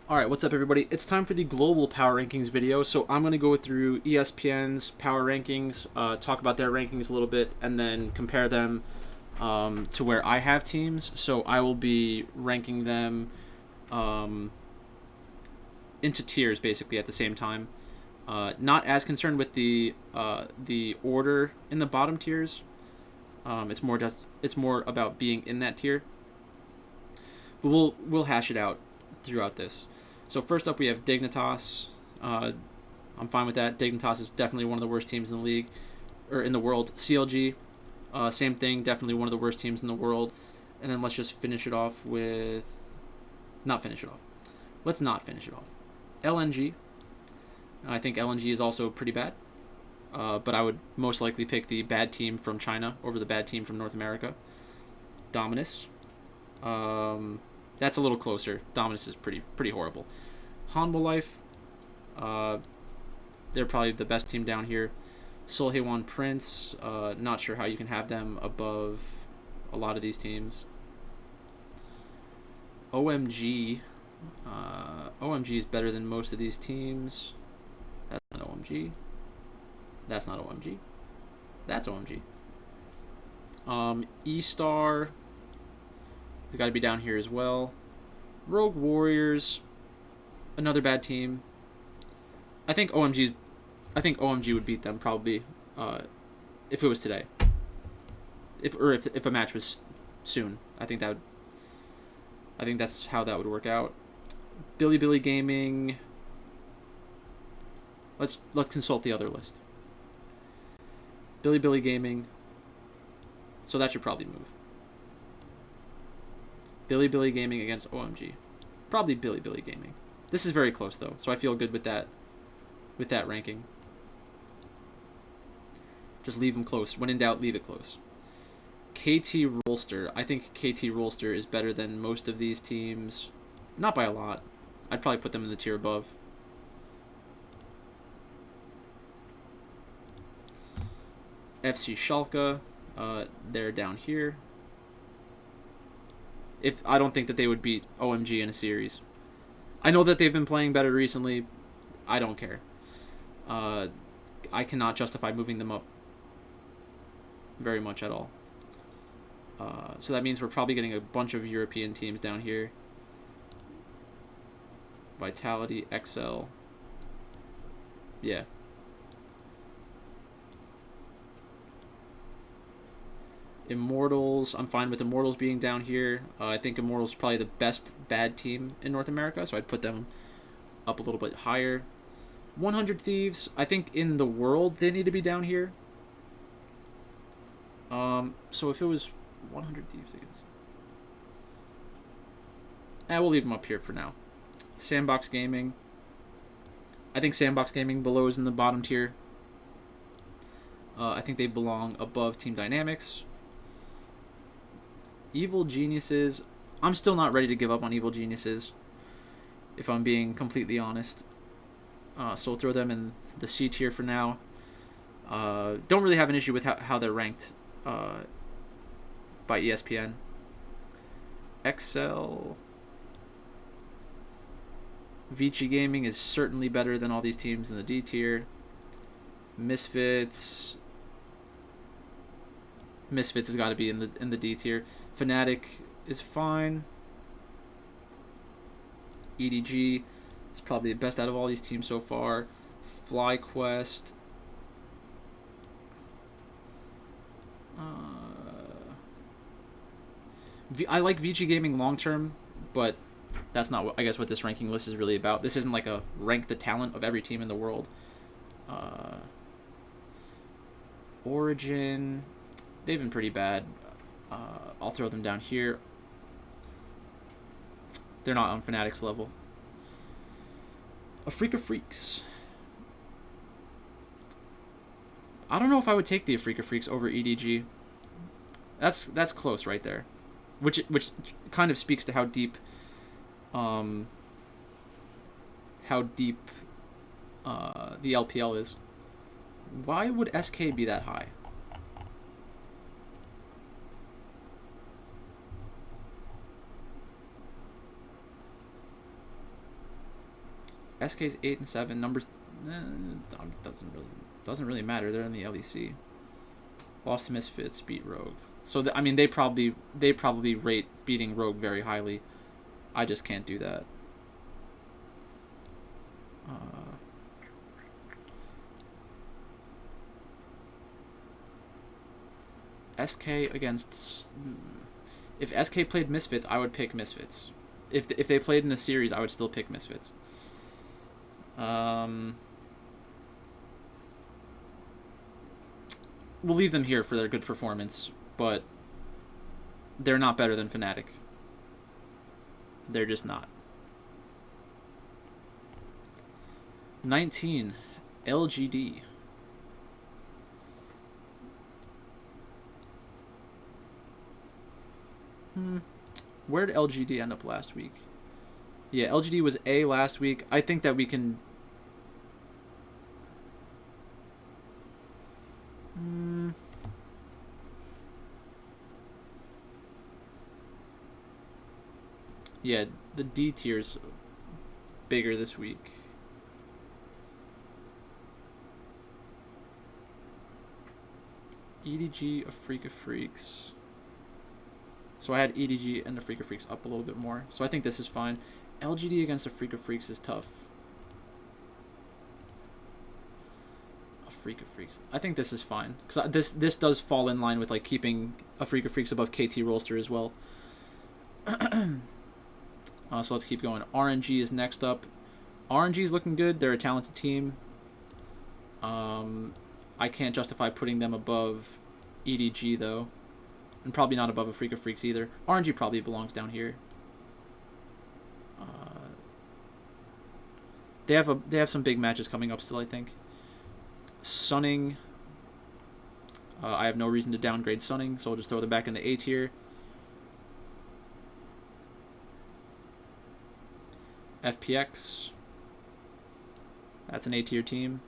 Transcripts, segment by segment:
Alright, what's up everybody? It's time for the global power rankings video. So I'm going to go through ESPN's power rankings, talk about their rankings a little bit, and then compare them to where I have teams. So I will be ranking them into tiers basically at the same time. Not as concerned with the order in the bottom tiers. It's more about being in that tier. But we'll hash it out throughout this. So first up, we have Dignitas. I'm fine with that. Dignitas is definitely one of the worst teams in the league, or in the world. CLG, same thing, definitely one of the worst teams in the world. And then let's just finish it off with... Not finish it off. Let's not finish it off. LNG. I think LNG is also pretty bad. But I would most likely pick the bad team from China over the bad team from North America. Dominus. That's a little closer. Dominus is pretty horrible. Hanwha Life, they're probably the best team down here. Solhewan Prince, not sure how you can have them above a lot of these teams. OMG, OMG is better than most of these teams. That's not OMG. That's not OMG. That's OMG. E-Star, it's got to be down here as well. Rogue Warriors, another bad team. I think OMG would beat them probably if it was today. If a match was soon. I think that's how that would work out. Billy Gaming. Let's consult the other list. Billy Gaming. So that should probably move. Billy Gaming against OMG. Probably Billy Gaming. This is very close though, so I feel good with that ranking. Just leave them close. When in doubt, leave it close. KT Rolster. I think KT Rolster is better than most of these teams. Not by a lot. I'd probably put them in the tier above. FC Schalke. They're down here. I don't think that they would beat OMG in a series. I know that they've been playing better recently. I don't care. I cannot justify moving them up very much at all. So that means we're probably getting a bunch of European teams down here. Vitality, XL. Yeah. Immortals, I'm fine with Immortals being down here. I think Immortals is probably the best bad team in North America, so I'd put them up a little bit higher. 100 Thieves, I think in the world they need to be down here. So if it was 100 Thieves, I guess. We'll leave them up here for now. Sandbox Gaming. I think Sandbox Gaming below is in the bottom tier. I think they belong above Team Dynamics. Evil Geniuses. I'm still not ready to give up on Evil Geniuses, if I'm being completely honest. So we'll throw them in the C tier for now. Don't really have an issue with how they're ranked by ESPN. XL. Vici Gaming is certainly better than all these teams in the D tier. Misfits has got to be in the D tier. Fnatic is fine. EDG is probably the best out of all these teams so far. FlyQuest. I like Vici Gaming long term, but that's not what this ranking list is really about. This isn't like a rank the talent of every team in the world. Origin, they've been pretty bad. I'll throw them down here. They're not on Fnatic's level. Afrika Freaks. I don't know if I would take the Afrika Freaks over EDG. That's close right there, which kind of speaks to how deep the LPL is. Why would SK be that high? SK's 8 and 7. Doesn't really matter. They're in the LEC. Lost to Misfits, beat Rogue. So I mean, they probably rate beating Rogue very highly. I just can't do that. SK against. If SK played Misfits, I would pick Misfits. If they played in a series, I would still pick Misfits. We'll leave them here for their good performance, but they're not better than Fnatic. They're just not. 19, LGD. Where did LGD end up last week? Yeah, LGD was A last week. I think that we can... Yeah, the D tier's bigger this week. EDG, a Freak of Freaks. So I had EDG and the Freak of Freaks up a little bit more. So I think this is fine. LGD against a Freak of Freaks is tough. A Freak of Freaks. I think this is fine. Because this does fall in line with like keeping a Freak of Freaks above KT Rolster as well. So let's keep going. RNG is next up. RNG is looking good. They're a talented team. I can't justify putting them above EDG though. And probably not above a Freak of Freaks either. RNG probably belongs down here. They have some big matches coming up still, I think. Sunning. I have no reason to downgrade Sunning, so I'll just throw them back in the A tier. FPX. That's an A tier team.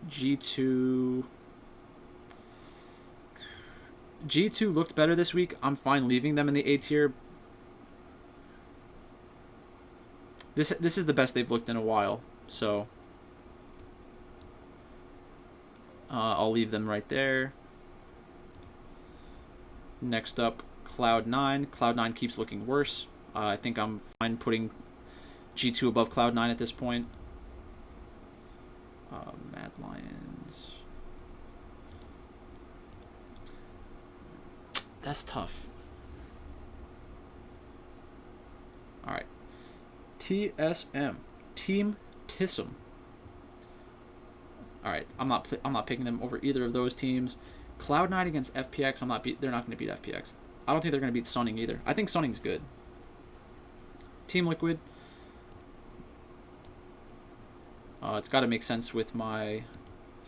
G2 looked better this week. I'm fine leaving them in the A tier. This is the best they've looked in a while, so I'll leave them right there. Next up, Cloud9. Cloud9 keeps looking worse. I think I'm fine putting G2 above Cloud9 at this point. Mad Lions. That's tough. All right. TSM. Team Tissem. All right. I'm not picking them over either of those teams. Cloud9 against FPX. They're not going to beat FPX. I don't think they're going to beat Sunning either. I think Sunning's good. Team Liquid. It's got to make sense with my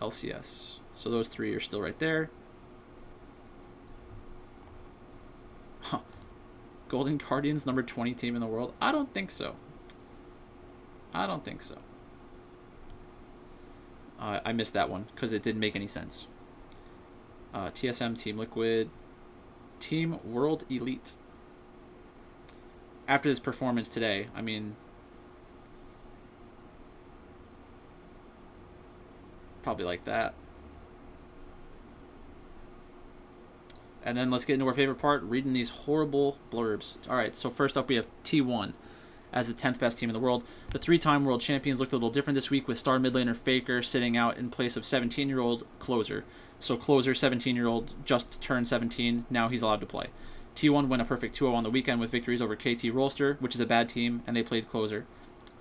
LCS. So those three are still right there. Huh. Golden Guardians, number 20 team in the world? I don't think so. I missed that one because it didn't make any sense. TSM, Team Liquid, Team World Elite. After this performance today, I mean... probably like that. And then let's get into our favorite part, reading these horrible blurbs. Alright, so first up we have T1 as the 10th best team in the world. The 3-time world champions looked a little different this week with star mid laner Faker sitting out in place of 17-year-old Closer. So Closer, 17-year-old, just turned 17, now he's allowed to play. T1 went a perfect 2-0 on the weekend with victories over KT Rolster, which is a bad team, and they played Closer.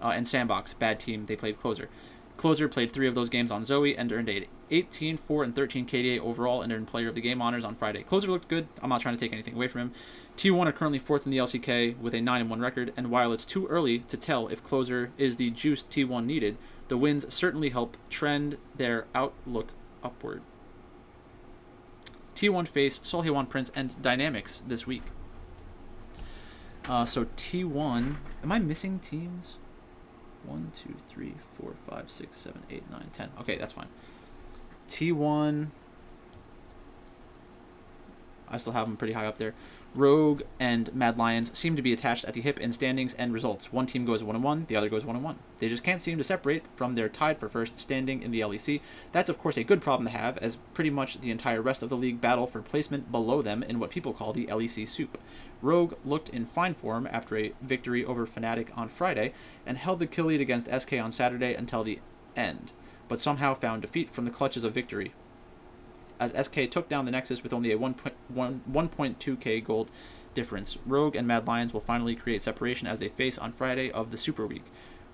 And Sandbox, bad team, they played Closer. Closer played 3 of those games on Zoe and earned 18, 4, and 13 KDA overall and earned Player of the Game honors on Friday. Closer looked good. I'm not trying to take anything away from him. T1 are currently 4th in the LCK with a 9-1 record, and while it's too early to tell if Closer is the juice T1 needed, the wins certainly help trend their outlook upward. T1 face Solhewan Prince and Dynamics this week. So T1... Am I missing teams? 1, 2, 3, 4, 5, 6, 7, 8, 9, 10. Okay, that's fine. T1. I still have them pretty high up there. Rogue and Mad Lions seem to be attached at the hip in standings and results. One team goes 1-1, the other goes 1-1. They just can't seem to separate from their tied for first standing in the LEC. That's of course a good problem to have, as pretty much the entire rest of the league battle for placement below them in what people call the LEC soup. Rogue looked in fine form after a victory over Fnatic on Friday, and held the kill lead against SK on Saturday until the end, but somehow found defeat from the clutches of victory, as SK took down the Nexus with only a 1.2k gold difference. Rogue and Mad Lions will finally create separation as they face on Friday of the Super Week.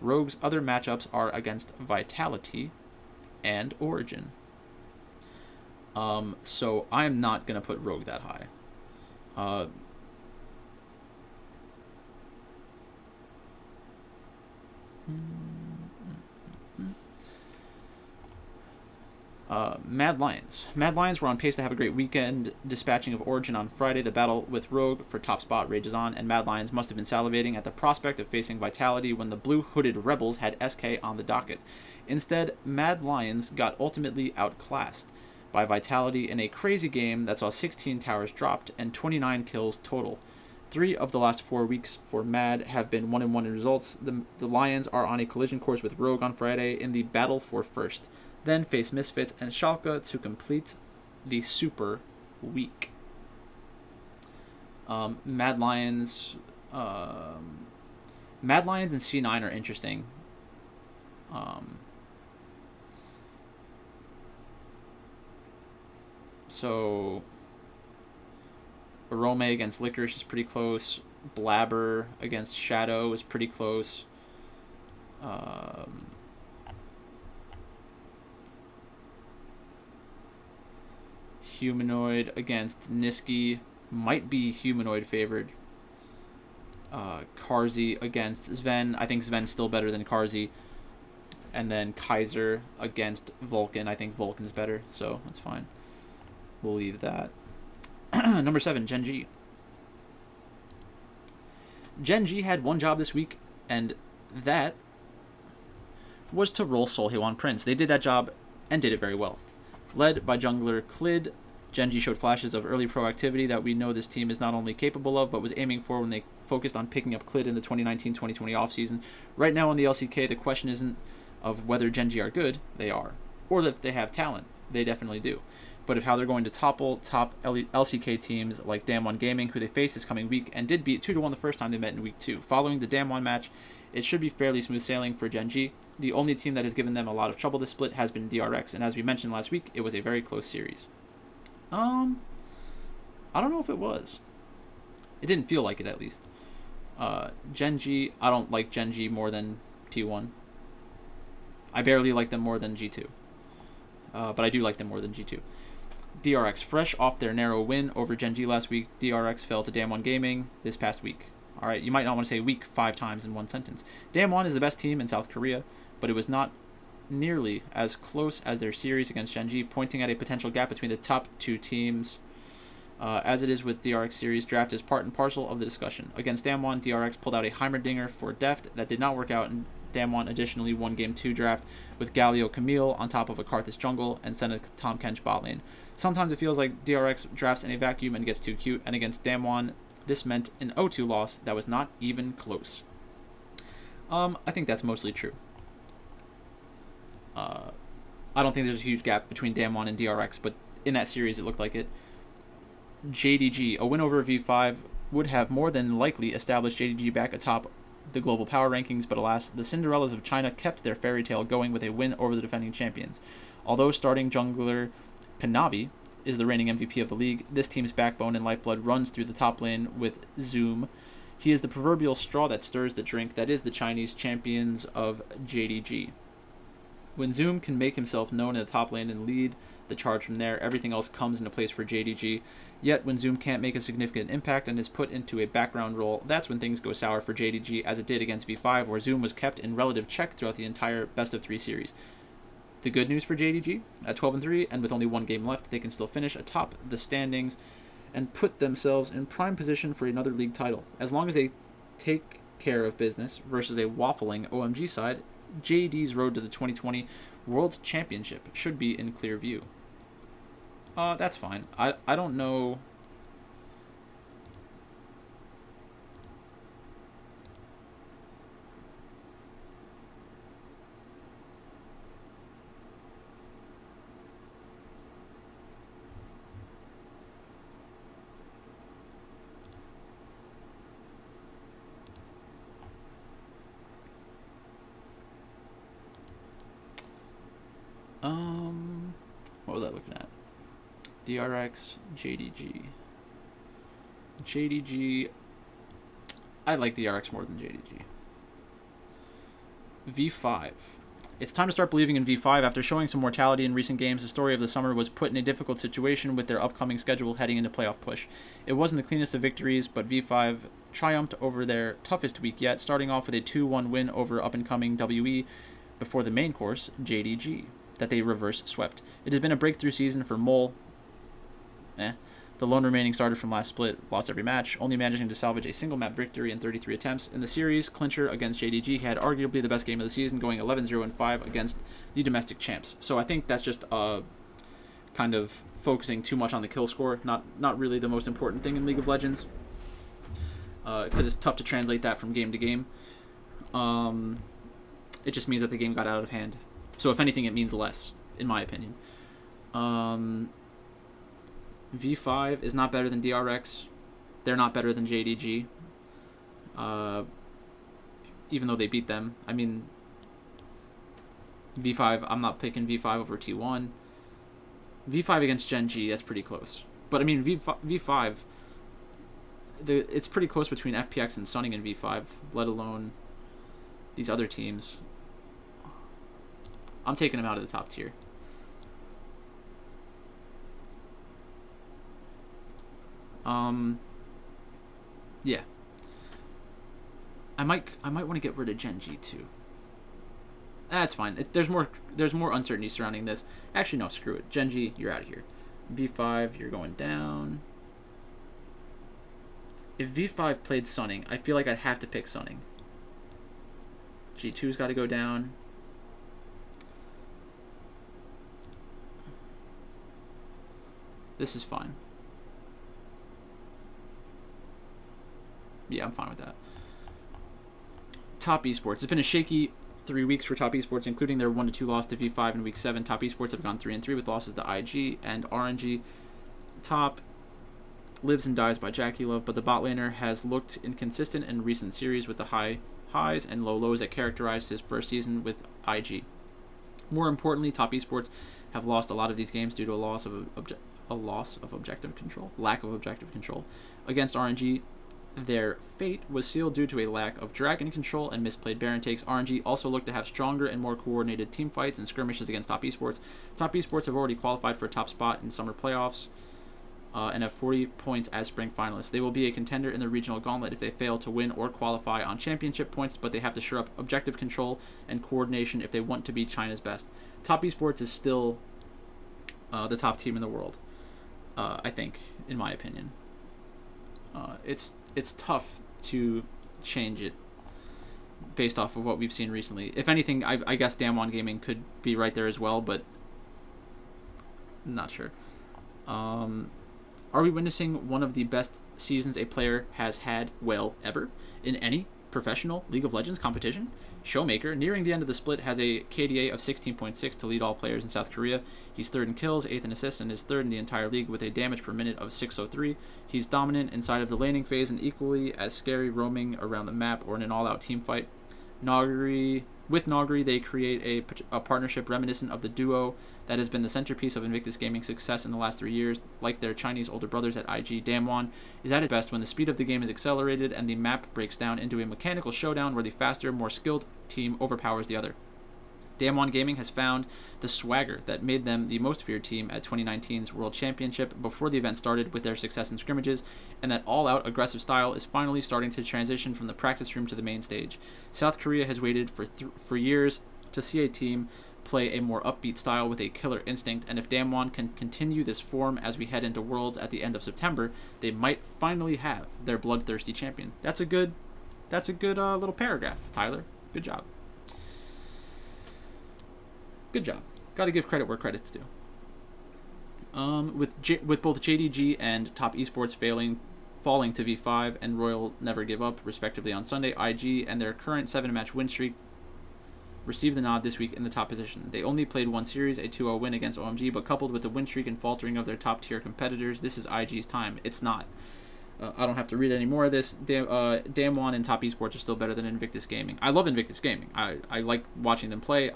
Rogue's other matchups are against Vitality and Origin. So I'm not going to put Rogue that high. Mad Lions. Mad Lions were on pace to have a great weekend, dispatching of Origin on Friday. The battle with Rogue for top spot rages on, and Mad Lions must have been salivating at the prospect of facing Vitality when the blue-hooded rebels had SK on the docket. Instead, Mad Lions got ultimately outclassed by Vitality in a crazy game that saw 16 towers dropped and 29 kills total. 3 of the last 4 weeks for Mad have been 1-1 in results. The Lions are on a collision course with Rogue on Friday in the battle for first, then face Misfits and Schalke to complete the Super Week. Mad Lions and C9 are interesting. So Arome against Licorice is pretty close. Blabber against Shadow is pretty close. Humanoid against Niski might be Humanoid favored. Karzi against Sven. I think Sven's still better than Karzi. And then Kaiser against Vulcan. I think Vulcan's better, so that's fine. We'll leave that. Number 7, Gen G. Gen G had one job this week, and that was to roll Seolhaewon Prince. They did that job and did it very well. Led by jungler Clid, Gen G showed flashes of early proactivity that we know this team is not only capable of, but was aiming for when they focused on picking up Clid in the 2019-2020 offseason. Right now in the LCK, the question isn't of whether Gen G are good, they are. Or that they have talent, they definitely do. But of how they're going to topple top LCK teams like Damwon Gaming, who they face this coming week, and did beat 2-1 the first time they met in week 2. Following the Damwon match, it should be fairly smooth sailing for Gen G. The only team that has given them a lot of trouble this split has been DRX, and as we mentioned last week, it was a very close series. I don't know if it was. It didn't feel like it, at least. Gen G, I don't like Gen G more than T1. I barely like them more than G2. But I do like them more than G2. DRX, fresh off their narrow win over Gen G last week, DRX fell to Damwon Gaming this past week. All right, you might not want to say week 5 times in one sentence. Damwon is the best team in South Korea, but it was not nearly as close as their series against Gen G, pointing at a potential gap between the top 2 teams. As it is with DRX series, draft is part and parcel of the discussion. Against Damwon, DRX pulled out a Heimerdinger for Deft that did not work out, and Damwon additionally won Game 2 draft with Galio Camille on top of a Karthus jungle and sent a Tom Kench bot lane. Sometimes it feels like DRX drafts in a vacuum and gets too cute, and against Damwon, this meant an 0-2 loss that was not even close. I think that's mostly true. I don't think there's a huge gap between Damwon and DRX, but in that series it looked like it. JDG, a win over V5 would have more than likely established JDG back atop the global power rankings, but alas, the Cinderellas of China kept their fairy tale going with a win over the defending champions. Although starting jungler Kanavi is the reigning MVP of the league, this team's backbone and lifeblood runs through the top lane with Zoom. He is the proverbial straw that stirs the drink that is the Chinese champions of JDG. When Zoom can make himself known in the top lane and lead the charge from there, everything else comes into place for JDG. Yet when Zoom can't make a significant impact and is put into a background role, that's when things go sour for JDG, as it did against V5, where Zoom was kept in relative check throughout the entire best-of-3 series. The good news for JDG, at 12-3 and with only one game left, they can still finish atop the standings and put themselves in prime position for another league title. As long as they take care of business versus a waffling OMG side, JD's road to the 2020 World Championship should be in clear view. That's fine. I don't know What was I looking at? DRX, JDG. JDG. I like DRX more than JDG. V5. It's time to start believing in V5. After showing some mortality in recent games, the story of the summer was put in a difficult situation with their upcoming schedule heading into playoff push. It wasn't the cleanest of victories, but V5 triumphed over their toughest week yet, starting off with a 2-1 win over up-and-coming WE before the main course, JDG, that they reverse swept. It has been a breakthrough season for Mole. The lone remaining starter from last split lost every match, only managing to salvage a single map victory in 33 attempts. In the series clincher against JDG, he had arguably the best game of the season, going 11-0-5 against the domestic champs. So I think that's just kind of focusing too much on the kill score, not really the most important thing in League of Legends, because it's tough to translate that from game to game. It just means that the game got out of hand. So if anything, it means less, in my opinion. V5 is not better than DRX. They're not better than JDG. Even though they beat them. I mean, V5, I'm not picking V5 over T1. V5 against Gen G, that's pretty close. But I mean, V5, it's pretty close between FPX and Sunning in V5, let alone these other teams. I'm taking them out of the top tier. Yeah. I might want to get rid of Gen G too. That's fine. There's more uncertainty surrounding this. Actually, no, screw it. Gen G, you're out of here. V5, you're going down. If V5 played Sunning, I feel like I'd have to pick Sunning. G2's got to go down. This is fine. Yeah, I'm fine with that. Top Esports. It's been a shaky 3 weeks for Top Esports, including their 1-2 loss to V5 in Week 7. Top Esports have gone 3-3 with losses to IG and RNG. Top lives and dies by Jackie Love, but the bot laner has looked inconsistent in recent series with the high highs and low lows that characterized his first season with IG. More importantly, Top Esports have lost a lot of these games due to lack of objective control. Against RNG, their fate was sealed due to a lack of dragon control and misplayed Baron takes. RNG also looked to have stronger and more coordinated team fights and skirmishes against Top Esports. Top Esports have already qualified for a top spot in summer playoffs and have 40 points as spring finalists. They will be a contender in the regional gauntlet if they fail to win or qualify on championship points, but they have to shore up objective control and coordination if they want to be China's best. Top Esports is still the top team in the world, I think, in my opinion. It's tough to change it based off of what we've seen recently. If anything, I guess Damwon Gaming could be right there as well, but I'm not sure. Are we witnessing one of the best seasons a player has had, ever, in any professional League of Legends competition? Showmaker, nearing the end of the split, has a KDA of 16.6 to lead all players in South Korea. He's third in kills, 8th in assists, and is third in the entire league with a damage per minute of 603. He's dominant inside of the laning phase and equally as scary roaming around the map or in an all-out team fight. With Nogri, they create a partnership reminiscent of the duo that has been the centerpiece of Invictus Gaming's success in the last 3 years. Like their Chinese older brothers at IG, Damwon is at its best when the speed of the game is accelerated and the map breaks down into a mechanical showdown where the faster, more skilled team overpowers the other. Damwon Gaming has found the swagger that made them the most feared team at 2019's World Championship before the event started with their success in scrimmages, and that all-out aggressive style is finally starting to transition from the practice room to the main stage. South Korea has waited for years to see a team play a more upbeat style with a killer instinct, and if Damwon can continue this form as we head into Worlds at the end of September, they might finally have their bloodthirsty champion. That's a good little paragraph, Tyler. Good job. Good job. Got to give credit where credit's due. With both JDG and Top Esports falling to V5 and Royal Never Give Up, respectively, on Sunday, IG and their current 7-match win streak received the nod this week in the top position. They only played one series, a 2-0 win against OMG, but coupled with the win streak and faltering of their top-tier competitors, this is IG's time. It's not. I don't have to read any more of this. Damwon and Top Esports are still better than Invictus Gaming. I love Invictus Gaming. I like watching them play.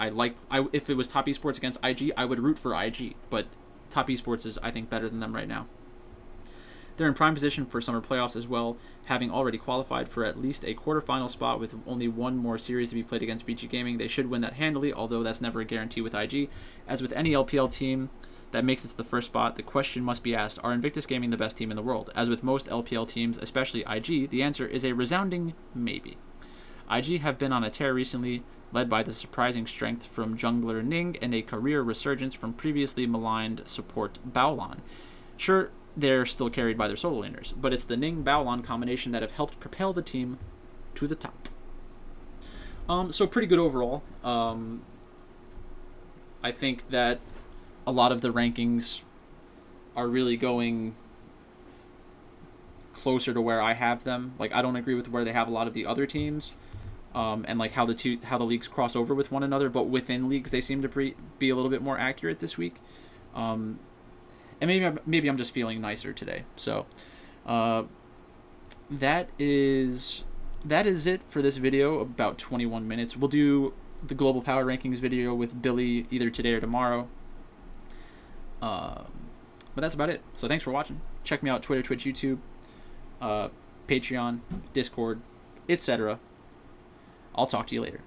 If it was Top Esports against IG, I would root for IG. But Top Esports is, I think, better than them right now. They're in prime position for summer playoffs as well, having already qualified for at least a quarterfinal spot with only one more series to be played against VG Gaming. They should win that handily, although that's never a guarantee with IG. As with any LPL team that makes it to the first spot, the question must be asked, are Invictus Gaming the best team in the world? As with most LPL teams, especially IG, the answer is a resounding maybe. IG have been on a tear recently, led by the surprising strength from jungler Ning and a career resurgence from previously maligned support Baolan. Sure, they're still carried by their solo laners, but it's the Ning-Baolan combination that have helped propel the team to the top. So pretty good overall. I think that a lot of the rankings are really going closer to where I have them. Like, I don't agree with where they have a lot of the other teams, and like how the leagues cross over with one another, but within leagues they seem to be a little bit more accurate this week. And maybe I'm just feeling nicer today. So that is it for this video, about 21 minutes. We'll do the global power rankings video with Billy either today or tomorrow. But that's about it. So thanks for watching. Check me out Twitter, Twitch, YouTube, Patreon, Discord, etc. I'll talk to you later.